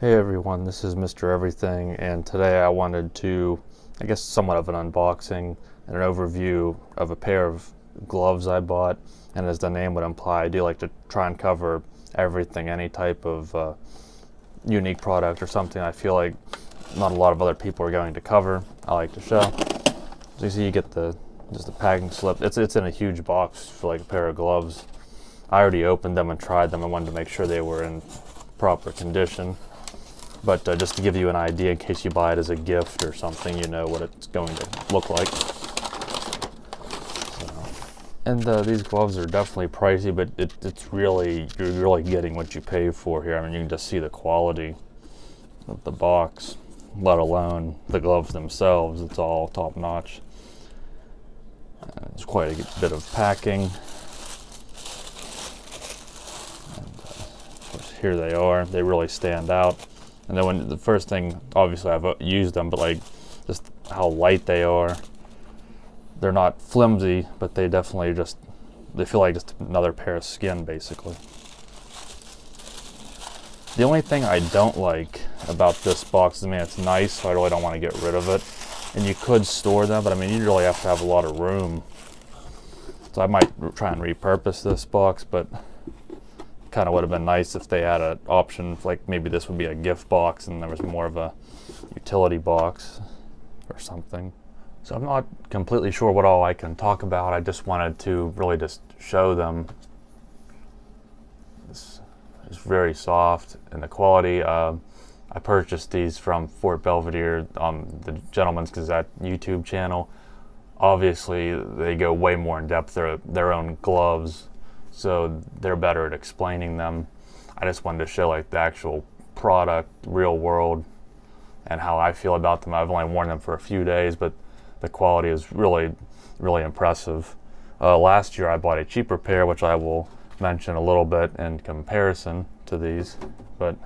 Hey everyone, this is Mr. Everything, and today I wanted to, I guess, somewhat of an unboxing and an overview of a pair of gloves I bought. And as the name would imply, I do like to try and cover everything, any type of unique product or something I feel like not a lot of other people are going to cover. I like to show. So you see, you get just the packing slip. It's in a huge box for like a pair of gloves. I already opened them and tried them. I wanted to make sure they were in proper condition. But just to give you an idea, in case you buy it as a gift or something, you know what it's going to look like. And these gloves are definitely pricey, but it's really, you're really getting what you pay for here. I mean, you can just see the quality of the box, let alone the gloves themselves. It's all top notch. There's quite a bit of packing. And of course, here they are. They really stand out. And then when the first thing, obviously I've used them, but like just how light they are. They're not flimsy, but they definitely they feel like just another pair of skin, basically. The only thing I don't like about this box is, I mean, it's nice, so I really don't want to get rid of it. And you could store them, but I mean, you really have to have a lot of room. So I might try and repurpose this box, but kind of would have been nice if they had an option, like maybe this would be a gift box and there was more of a utility box or something. So I'm not completely sure what all I can talk about. I just wanted to really just show them. This is very soft, and the quality. I purchased these from Fort Belvedere on the Gentleman's Gazette YouTube channel. Obviously, they go way more in depth. They're their own gloves, so they're better at explaining them. I just wanted to show like the actual product, real world, and how I feel about them. I've only worn them for a few days, but the quality is really, really impressive. Last year I bought a cheaper pair, which I will mention a little bit in comparison to these, but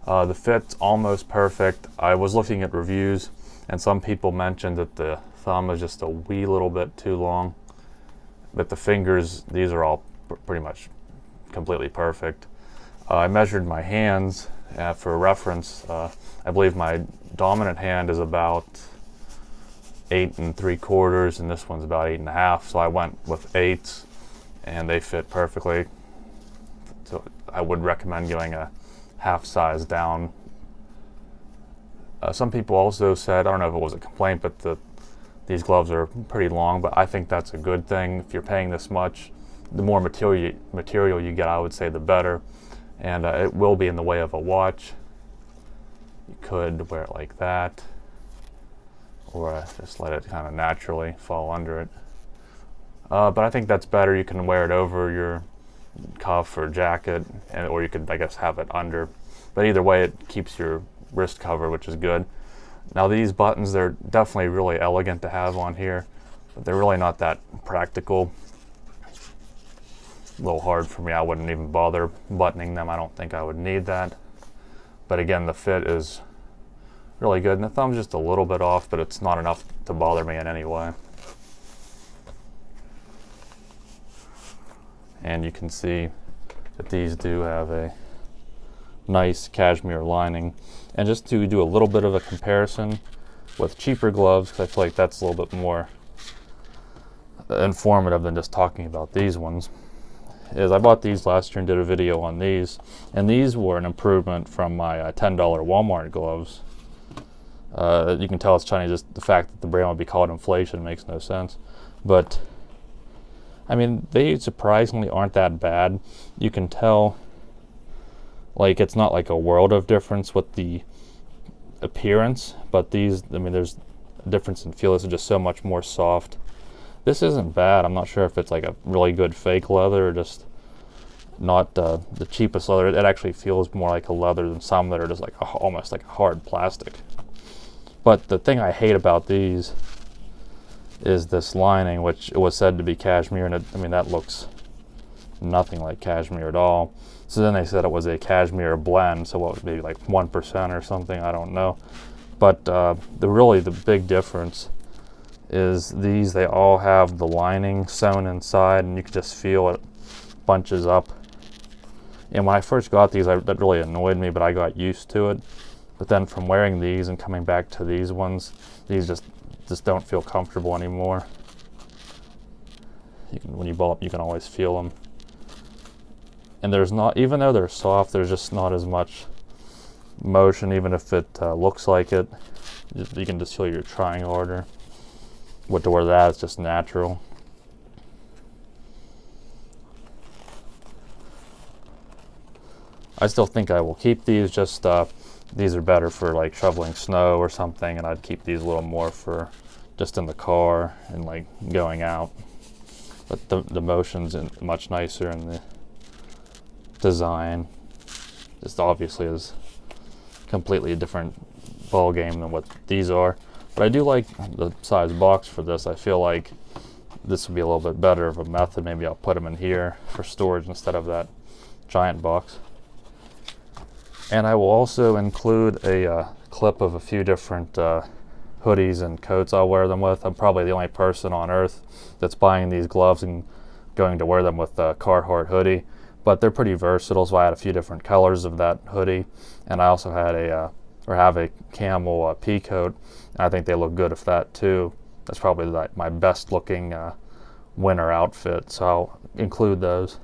the fit's almost perfect. I was looking at reviews, and some people mentioned that the thumb is just a wee little bit too long, but the fingers, these are all pretty much completely perfect. I measured my hands for reference. I believe my dominant hand is about 8 3/4, and this one's about 8 1/2. So I went with 8s, and they fit perfectly. So I would recommend going a half size down. Some people also said, I don't know if it was a complaint, but these gloves are pretty long, but I think that's a good thing. If you're paying this much, the more material you get, I would say, the better. And it will be in the way of a watch. You could wear it like that, or just let it kind of naturally fall under it. But I think that's better. You can wear it over your cuff or jacket, or you could, I guess, have it under. But either way, it keeps your wrist covered, which is good. Now these buttons, they're definitely really elegant to have on here, but they're really not that practical. A little hard for me. I wouldn't even bother buttoning them. I don't think I would need that. But again, the fit is really good, and the thumb's just a little bit off, but it's not enough to bother me in any way. And you can see that these do have a nice cashmere lining. And just to do a little bit of a comparison with cheaper gloves, because I feel like that's a little bit more informative than just talking about these ones, is I bought these last year and did a video on these, and these were an improvement from my $10 Walmart gloves. You can tell it's Chinese. Just the fact that the brand would be called inflation makes no sense. But I mean, they surprisingly aren't that bad. You can tell, like, it's not like a world of difference with the appearance, but these, I mean, there's a difference in feel. This is just so much more soft. This isn't bad. I'm not sure if it's like a really good fake leather or just not the cheapest leather. It actually feels more like a leather than some that are just like almost like hard plastic. But the thing I hate about these is this lining, which was said to be cashmere, and I mean, that looks nothing like cashmere at all. So then they said it was a cashmere blend, so what would be like 1% or something, I don't know. But the big difference is these, they all have the lining sewn inside, and you can just feel it bunches up And when I first got these, that really annoyed me, but I got used to it. But then from wearing these and coming back to these ones, these just don't feel comfortable anymore. When you ball up, you can always feel them. And there's not, even though they're soft, there's just not as much motion, even if it looks like it. You can just feel you're trying harder. But to wear that, it's just natural. I still think I will keep these, just these are better for like shoveling snow or something, and I'd keep these a little more for just in the car and like going out. But the motion's much nicer, and the design just obviously is completely a different ball game than what these are. But I do like the size box for this. I feel like this would be a little bit better of a method. Maybe I'll put them in here for storage instead of that giant box. And I will also include a clip of a few different hoodies and coats I'll wear them with. I'm probably the only person on earth that's buying these gloves and going to wear them with a Carhartt hoodie. But they're pretty versatile, so I had a few different colors of that hoodie. And I also had have a camel pea coat. And I think they look good with that too. That's probably my best looking winter outfit, so I'll include those.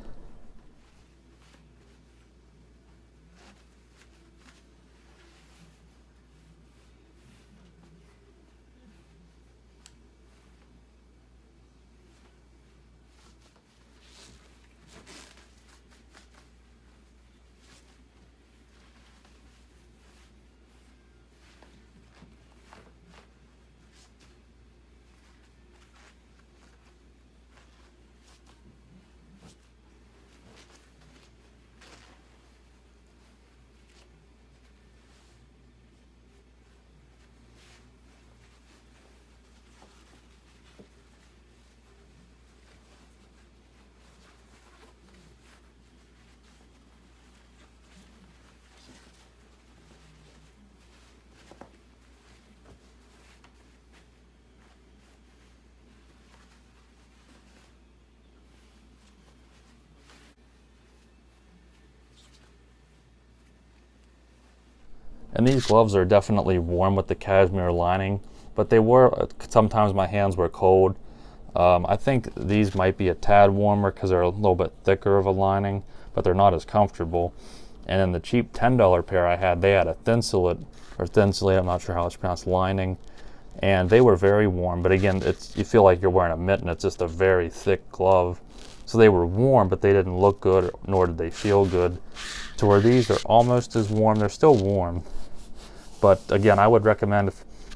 And these gloves are definitely warm with the cashmere lining, but they were, sometimes my hands were cold. I think these might be a tad warmer because they're a little bit thicker of a lining, but they're not as comfortable. And in the cheap $10 pair I had, they had a thinsulate, I'm not sure how it's pronounced, lining. And they were very warm, but again, you feel like you're wearing a mitten. It's just a very thick glove. So they were warm, but they didn't look good, nor did they feel good. To where these are almost as warm. They're still warm. But again, I would recommend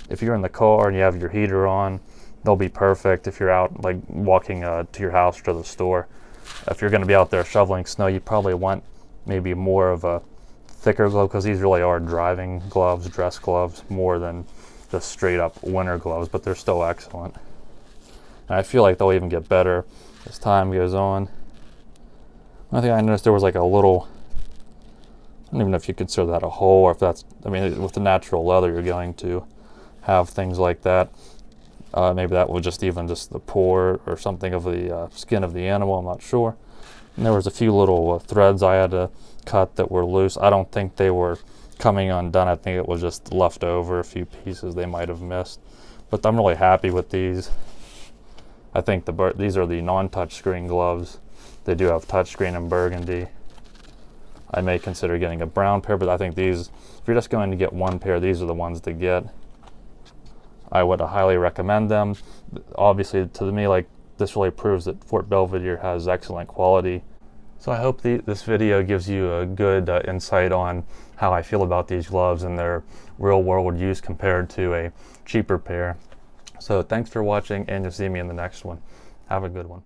if you're in the car and you have your heater on, they'll be perfect. If you're out like walking to your house or to the store, if you're going to be out there shoveling snow, you probably want maybe more of a thicker glove, because these really are driving gloves, dress gloves, more than just straight up winter gloves, but they're still excellent. And I feel like they'll even get better as time goes on. I think I noticed there was like a little, I don't even know if you consider that a hole, or if that's, I mean, with the natural leather, you're going to have things like that. Maybe that was just the pore or something of the skin of the animal, I'm not sure. And there was a few little threads I had to cut that were loose. I don't think they were coming undone. I think it was just left over, a few pieces they might have missed. But I'm really happy with these. I think these are the non-touch screen gloves. They do have touchscreen in burgundy. I may consider getting a brown pair, but I think these, if you're just going to get one pair, these are the ones to get. I would highly recommend them. Obviously, to me, like, this really proves that Fort Belvedere has excellent quality. So I hope this video gives you a good insight on how I feel about these gloves and their real world use compared to a cheaper pair. So thanks for watching, and you'll see me in the next one. Have a good one.